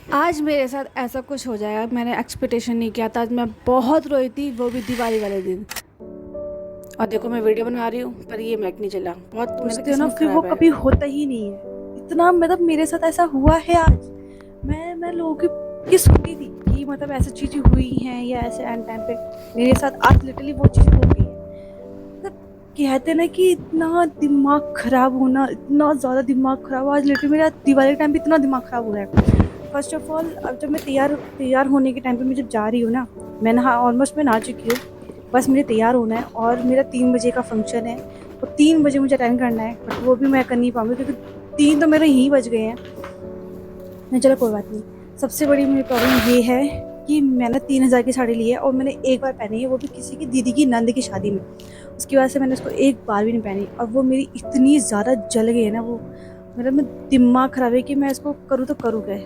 आज मेरे साथ ऐसा कुछ हो जाएगा, मैंने एक्सपेक्टेशन नहीं किया था। आज मैं बहुत रोई थी, वो भी दिवाली वाले दिन। और देखो मैं वीडियो बना रही हूँ पर ये मैक नहीं चला। बहुत मेरी सोचते हो ना, किस्मत फिर वो ख़राब है। कभी होता ही नहीं है। इतना मतलब मेरे साथ ऐसा हुआ है आज। मैं लोगों की सुनती थी कि मतलब ऐसी चीजें हुई हैं या ऐसे एंड टाइम पे। मेरे साथ आज लिटरली वो चीज हो गई है। मतलब कहते हैं ना कि इतना दिमाग खराब होना, इतना ज्यादा दिमाग खराब। आज लिटरली मेरा दिवाली के टाइम पे इतना दिमाग खराब हो रहा है। फर्स्ट ऑफ ऑल, अब जब मैं तैयार होने के टाइम पे मैं जब जा रही हूँ ना, मैं नहा ऑलमोस्ट मैं नहा चुकी हूँ। बस मुझे तैयार होना है और मेरा 3 बजे का फंक्शन है। और 3 बजे मुझे अटेंड करना है, बट वो भी मैं कर नहीं पाऊंगी क्योंकि 3 तो मेरे यहीं बज गए हैं। नहीं, चलो कोई बात नहीं। सबसे बड़ी मेरी प्रॉब्लम ये है कि मैंने 3,000 की साड़ी ली है और मैंने एक बार पहनी है, वो भी किसी की दीदी की नंद की शादी में। उसकी वजह से मैंने उसको एक बार भी नहीं पहनी और वो मेरी इतनी ज़्यादा जल गई है ना वो। मेरा मैं दिमाग खराब है कि मैं इसको करूँ तो करूँ क्या।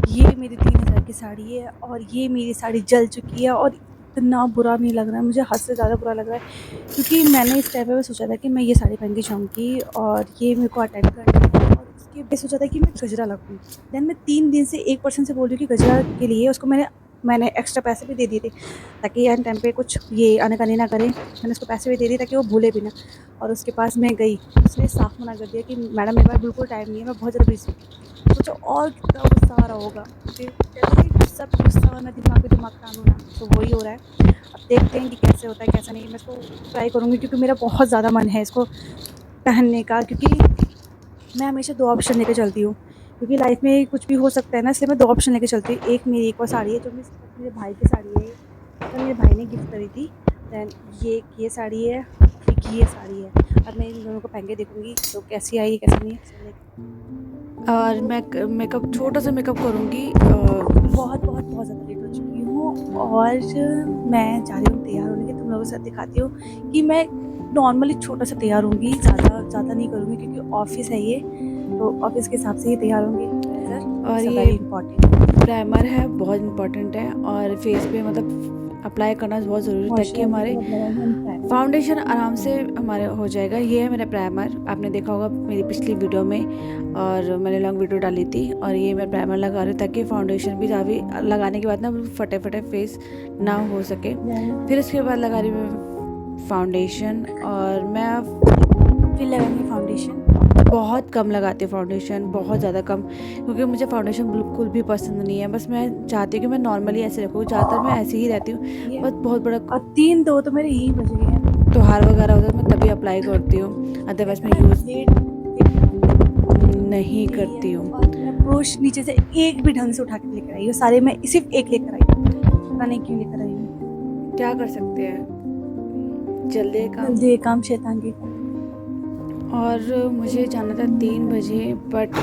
ये मेरी 3,000 की साड़ी है और ये मेरी साड़ी जल चुकी है और इतना बुरा नहीं लग रहा है मुझे, हद से ज़्यादा बुरा लग रहा है। क्योंकि मैंने इस टाइम पे मैं सोचा था कि मैं ये साड़ी पहन के जाऊँगी और ये मेरे को अटेंड करना है और उसके बाद सोचा था कि मैं गजरा लगूँ। देन मैं 3 दिन से एक पर्सन से बोल रही हूँ कि गजरा के लिए उसको मैंने मैंने एक्स्ट्रा पैसे भी दे दिए थे ताकि एन टाइम पे कुछ ये आनाकानी ना करे। मैंने उसको पैसे भी दे दिए ताकि वो भूले भी ना। और उसके पास मैं गई, उसने साफ मना कर दिया कि मैडम मेरे पास बिल्कुल टाइम नहीं है, मैं बहुत ज़्यादा बिजी हूँ। सोचो और कितना गुस्सा आ रहा होगा मुझे। कहते हैं कि सब गुस्सा होना दिमाग पे दिमाग खराब होना, तो वही हो रहा है। अब देखते हैं कि कैसे होता है कैसा नहीं। मैं इसको ट्राई करूँगी क्योंकि मेरा बहुत ज़्यादा मन है इसको पहनने का, क्योंकि मैं हमेशा 2 ऑप्शन लेके चलती हूँ। क्योंकि लाइफ में कुछ भी हो सकता है ना, इसलिए मैं 2 ऑप्शन लेके चलती हूँ। एक मेरी एक और साड़ी है जो मेरे भाई की साड़ी है, मतलब मेरे भाई ने गिफ्ट करी थी। देन ये साड़ी है, एक ये साड़ी है। अब मैं इन दोनों को पहन के देखूँगी तो कैसी आई कैसी नहीं। और मैं मेकअप, छोटा सा मेकअप करूँगी। बहुत ज़्यादा लेट हो चुकी हूँ और मैं जा रही हूँ तैयार होने के। तुम लोगों के साथ दिखाती हूँ कि मैं नॉर्मली छोटा सा तैयार होंगी, ज़्यादा नहीं करूँगी क्योंकि ऑफिस है ये, तो ऑफिस के हिसाब से ही तैयार होंगी। ब्लेजर और इट्स अ ये वेरी इंपॉर्टेंट। प्राइमर है, बहुत इंपॉर्टेंट है। और फेस पे मतलब अप्लाई करना बहुत ज़रूरी है ताकि हमारे फाउंडेशन आराम से हमारे हो जाएगा। ये है मेरा प्राइमर, आपने देखा होगा मेरी पिछली वीडियो में, और मैंने लॉन्ग वीडियो डाली थी। और ये मैं प्राइमर लगा रही हूँ ताकि फाउंडेशन भी ज़्यादा लगाने के बाद ना फटे फटे फेस ना हो सके। फिर इसके बाद लगा रही हूँ मैं फाउंडेशन। और मैं फिर लगाएंगे फाउंडेशन। बहुत कम लगाती हूँ फाउंडेशन, बहुत ज़्यादा कम, क्योंकि मुझे फाउंडेशन बिल्कुल भी पसंद नहीं है। बस मैं चाहती हूँ कि मैं नॉर्मली ऐसे रखूँ, ज़्यादातर मैं ऐसे ही रहती हूँ। बस बहुत बड़ा और 3 2 तो मेरे यही बज गए हैं। त्योहार वगैरह होता है मैं तभी अप्लाई करती हूँ, अदरवाइज़ मैं यूज़ नहीं करती हूँ। और मैं ब्रश नीचे से एक भी ढंग से उठा के लेकर आई हूँ, सारे मैं सिर्फ एक लेकर आई हूँ। पता नहीं क्यों लेकर आई हूँ। क्या कर सकते हैं, जल्दी है काम। जल्दी एक काम शैतान की। और मुझे जाना था 3 बजे, बट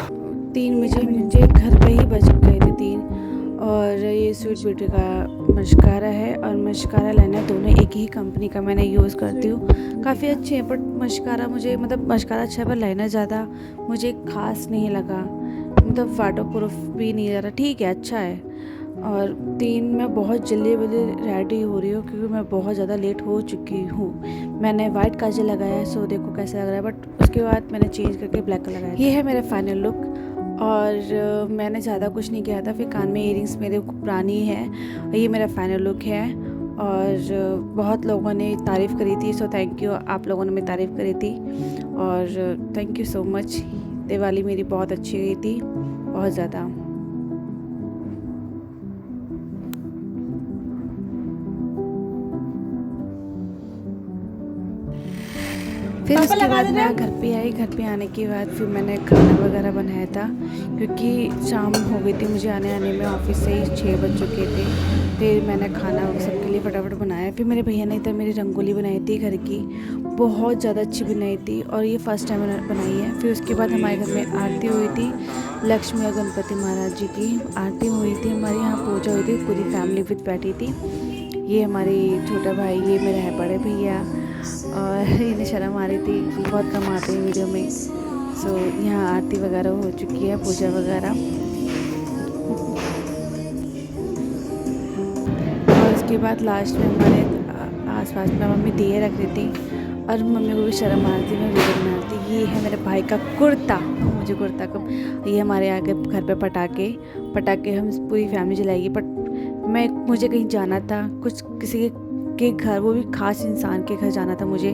3 बजे मुझे घर पे ही बज गए थे 3। और ये स्वीट ब्यूटी का मस्कारा है और मस्कारा लाइनर दोनों एक ही कंपनी का मैंने यूज़ करती हूँ, काफ़ी अच्छे हैं। बट मस्कारा मुझे, मतलब मस्कारा अच्छा है पर लाइनर ज़्यादा मुझे खास नहीं लगा। मतलब वाटर प्रूफ भी नहीं ज़्यादा, ठीक है अच्छा है। और 3 मैं बहुत जल्दी रेडी हो रही हूँ क्योंकि मैं बहुत ज़्यादा लेट हो चुकी हूँ। मैंने वाइट काजल लगाया है, सो देखो कैसा लग रहा है। बट उसके बाद मैंने चेंज करके ब्लैक कलर लगाया। ये है मेरा फाइनल लुक। और मैंने ज़्यादा कुछ नहीं किया था। फिर कान में इयरिंग्स मेरे पुरानी है। और ये मेरा फाइनल लुक है। और बहुत लोगों ने तारीफ़ करी थी, सो थैंक यू, आप लोगों ने मेरी तारीफ़ करी थी और thank you so much. Diwali मेरी बहुत अच्छी गई थी, बहुत ज़्यादा। फिर उसके बाद मैं घर पे आई। घर पे आने के बाद फिर मैंने खाना वगैरह बनाया था क्योंकि शाम हो गई थी मुझे आने में, ऑफिस से ही 6 बज चुके थे। फिर मैंने खाना सबके लिए फटाफट बनाया। फिर मेरे भैया ने इधर मेरी रंगोली बनाई थी घर की, बहुत ज़्यादा अच्छी बनाई थी और ये फर्स्ट टाइम बनाई है। फिर उसके बाद हमारे घर में आरती हुई थी, लक्ष्मी और गणपति महाराज जी की आरती हुई थी। हमारे यहाँ पूजा हुई थी, पूरी फैमिली विद बैठी थी। ये हमारे छोटा भाई, ये मेरे है बड़े भैया, और इन्हें शर्म आ रही थी, बहुत कम आते हैं वीडियो में। सो यहाँ आरती वगैरह हो चुकी है, पूजा वगैरह। और उसके बाद लास्ट में हमारे आसपास में मम्मी दिए रख रही थी और मम्मी को भी शर्म आ रही थी, मैं वीडियो बना रही थी। ये है मेरे भाई का कुर्ता, मुझे कुर्ता कब ये हमारे आगे घर पे पटाखे हम पूरी फैमिली जलाएगी। बट मुझे कहीं जाना था, कुछ किसी के घर, वो भी ख़ास इंसान के घर जाना था मुझे।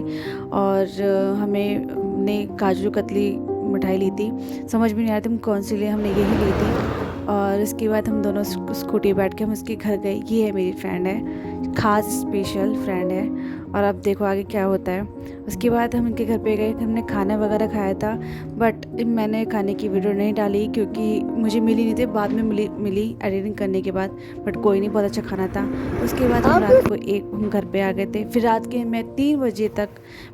और हमने काजू कतली मिठाई ली थी, समझ में नहीं आ रहा था हम कौन सी लिए, हमने यही ली थी। और उसके बाद हम दोनों स्कूटी बैठ के हम उसके घर गए। ये है मेरी फ्रेंड है, ख़ास स्पेशल फ्रेंड है। और अब देखो आगे क्या होता है। उसके बाद हम उनके घर पे गए, हमने खाना वगैरह खाया था। बट मैंने खाने की वीडियो नहीं डाली क्योंकि मुझे मिली नहीं थी, बाद में मिली एडिटिंग करने के बाद। बट कोई नहीं, बहुत अच्छा खाना था। उसके बाद हम रात को हम घर पे आ गए थे। फिर रात के मैं 3 बजे तक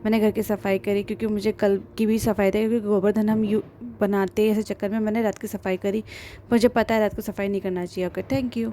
मैंने घर की सफाई करी, क्योंकि मुझे कल की भी सफाई थी, क्योंकि गोवर्धन हम बनाते हैं, ऐसे चक्कर में मैंने रात की सफाई करी। मुझे पता है रात को सफाई नहीं करना चाहिए। Okay, thank you.